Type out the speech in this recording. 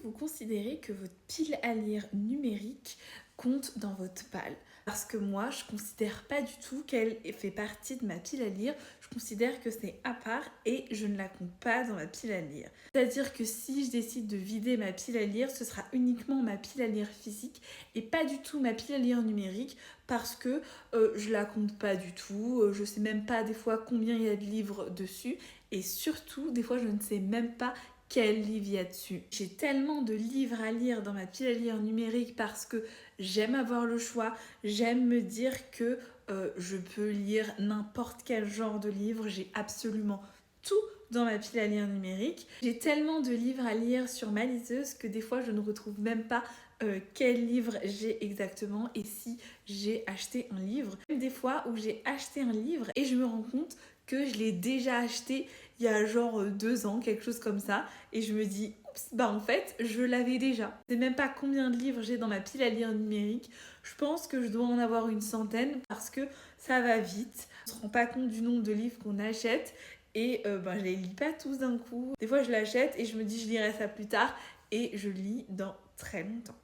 vous considérez que votre pile à lire numérique compte dans votre palle? Parce que moi, je considère pas du tout qu'elle fait partie de ma pile à lire. Je considère que c'est à part et je ne la compte pas dans ma pile à lire. C'est-à-dire que si je décide de vider ma pile à lire, ce sera uniquement ma pile à lire physique et pas du tout ma pile à lire numérique parce que je la compte pas du tout. Je sais même pas des fois combien il y a de livres dessus et surtout, des fois, je ne sais même pas quel livre il y a dessus. J'ai tellement de livres à lire dans ma pile à lire numérique parce que j'aime avoir le choix, j'aime me dire que je peux lire n'importe quel genre de livre, j'ai absolument tout dans ma pile à lire numérique. J'ai tellement de livres à lire sur ma liseuse que des fois je ne retrouve même pas quel livre j'ai exactement et si j'ai acheté un livre. Même des fois où j'ai acheté un livre et je me rends compte que je l'ai déjà acheté il y a genre 2 ans, quelque chose comme ça, et je me dis, oups, bah en fait, je l'avais déjà. Je sais même pas combien de livres j'ai dans ma pile à lire numérique. Je pense que je dois en avoir une centaine parce que ça va vite. On se rend pas compte du nombre de livres qu'on achète et je les lis pas tous d'un coup. Des fois, je l'achète et je me dis, je lirai ça plus tard et je lis dans très longtemps.